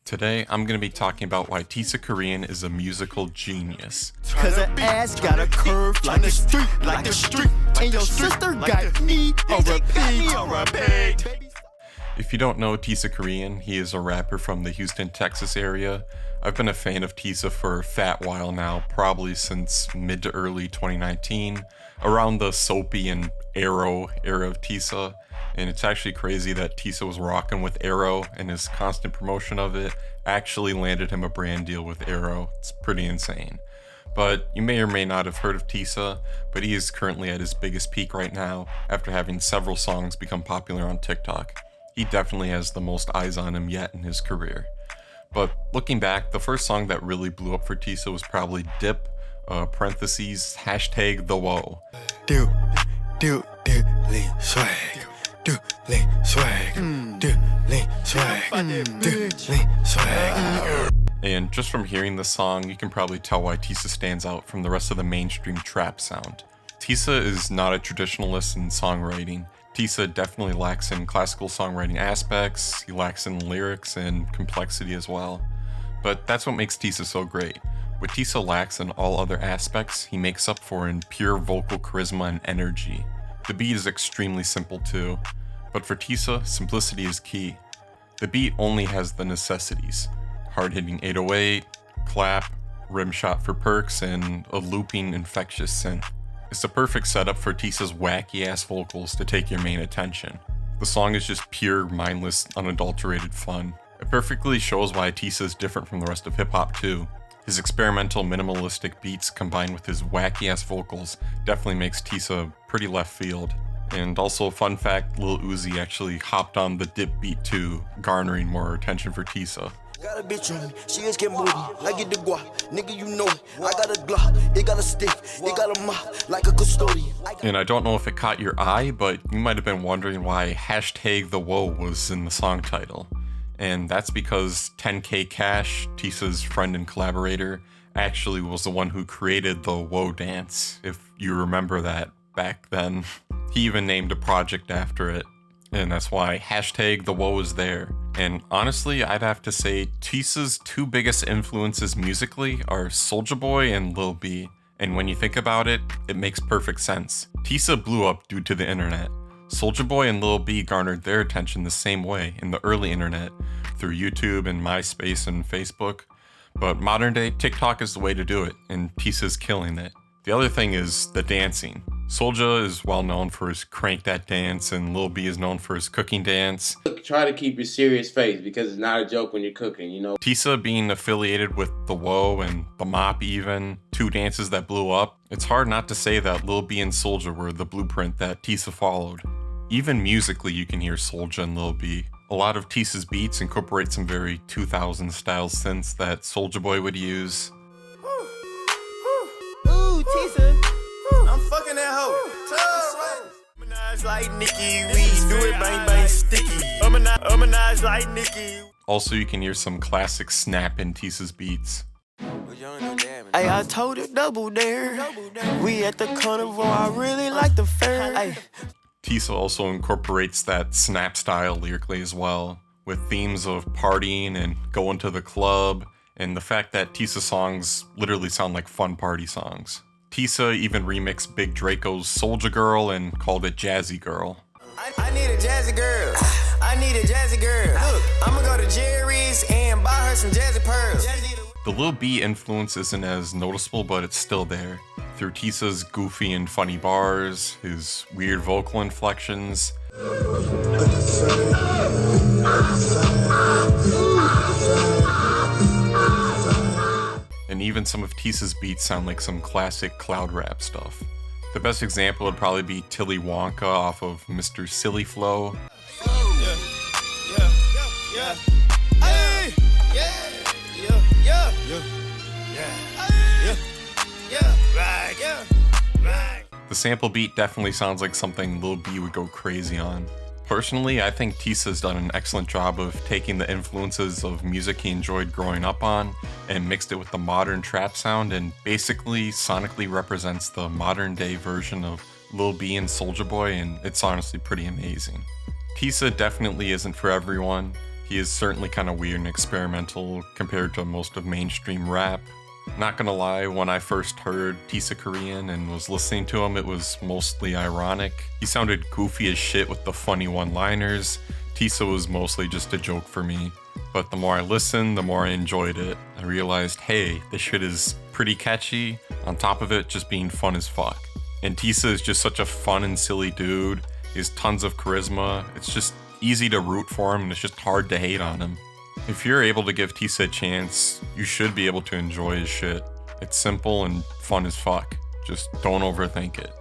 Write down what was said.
Today, I'm going to be talking about why TisaKorean is a musical genius. Cause her ass got a curve like the street, and your sister got me or repeat. If you don't know TisaKorean, he is a rapper from the Houston, Texas area. I've been a fan of Tisa for a fat while now, probably since mid to early 2019, around the Soapy and Arrow era of Tisa. And it's actually crazy that Tisa was rocking with Arrow, and his constant promotion of it actually landed him a brand deal with Arrow. It's pretty insane. But you may or may not have heard of Tisa, but he is currently at his biggest peak right now after having several songs become popular on TikTok. He definitely has the most eyes on him yet in his career. But looking back, the first song that really blew up for Tisa was probably Dip, parentheses, hashtag the woe. And just from hearing the song, you can probably tell why Tisa stands out from the rest of the mainstream trap sound. Tisa is not a traditionalist in songwriting. Tisa definitely lacks in classical songwriting aspects, he lacks in lyrics and complexity as well. But that's what makes Tisa so great. What Tisa lacks in all other aspects, he makes up for in pure vocal charisma and energy. The beat is extremely simple too, but for Tisa, simplicity is key. The beat only has the necessities: hard-hitting 808, clap, rim shot for perks, and a looping infectious synth. It's the perfect setup for Tisa's wacky-ass vocals to take your main attention. The song is just pure, mindless, unadulterated fun. It perfectly shows why Tisa is different from the rest of hip-hop too. His experimental, minimalistic beats combined with his wacky-ass vocals definitely makes Tisa pretty left field. And also, fun fact, Lil Uzi actually hopped on the dip beat too, garnering more attention for Tisa. Got a bitch on me, she is get moody. I get the guap, nigga, you know it. I got a Glock, it got a stick, it got a mouth like a custodian. And I don't know if it caught your eye, but you might have been wondering why hashtag the woe was in the song title. And that's because 10K Cash, Tisa's friend and collaborator, actually was the one who created the woe dance, if you remember that back then. He even named a project after it. And that's why hashtag the woe is there. And honestly, I'd have to say Tisa's two biggest influences musically are Soulja Boy and Lil B. And when you think about it, it makes perfect sense. Tisa blew up due to the internet. Soulja Boy and Lil B garnered their attention the same way in the early internet, through YouTube and MySpace and Facebook. But modern day, TikTok is the way to do it, and Tisa's killing it. The other thing is the dancing. Soulja is well known for his Crank That dance, and Lil B is known for his cooking dance. Try to keep your serious face because it's not a joke when you're cooking, you know? Tisa being affiliated with the Woe and the Mop even, two dances that blew up, it's hard not to say that Lil B and Soulja were the blueprint that Tisa followed. Even musically you can hear Soulja and Lil B. A lot of Tisa's beats incorporate some very 2000s style synths that Soulja Boy would use. Ooh, Tisa, I'm fucking that hoe. Like Nicki, we do it bang bang sticky. Like Nicki. Also, you can hear some classic snap in Tisa's beats. Hey, I told her double dare. We at the carnival, I really like the fair. Ay. Tisa also incorporates that snap style lyrically as well, with themes of partying and going to the club, and the fact that Tisa songs literally sound like fun party songs. Tisa even remixed Big Draco's Soulja Girl and called it Jazzy Girl. I need a jazzy girl. I need a jazzy girl. Look, I'ma go to Jerry's and buy her some jazzy pearls. The Lil B influence isn't as noticeable, but it's still there. Through Tisa's goofy and funny bars, his weird vocal inflections, and even some of Tisa's beats sound like some classic cloud rap stuff. The best example would probably be Tilly Wonka off of Mr. Silly Flow. The sample beat definitely sounds like something Lil B would go crazy on. Personally, I think Tisa's done an excellent job of taking the influences of music he enjoyed growing up on and mixed it with the modern trap sound, and basically sonically represents the modern day version of Lil B and Soulja Boy, and it's honestly pretty amazing. Tisa definitely isn't for everyone. He is certainly kind of weird and experimental compared to most of mainstream rap. Not gonna lie, when I first heard TisaKorean and was listening to him, it was mostly ironic. He sounded goofy as shit with the funny one-liners. Tisa was mostly just a joke for me. But the more I listened, the more I enjoyed it. I realized, hey, this shit is pretty catchy, on top of it just being fun as fuck. And Tisa is just such a fun and silly dude. He has tons of charisma. It's just easy to root for him and it's just hard to hate on him. If you're able to give Tisa a chance, you should be able to enjoy his shit. It's simple and fun as fuck. Just don't overthink it.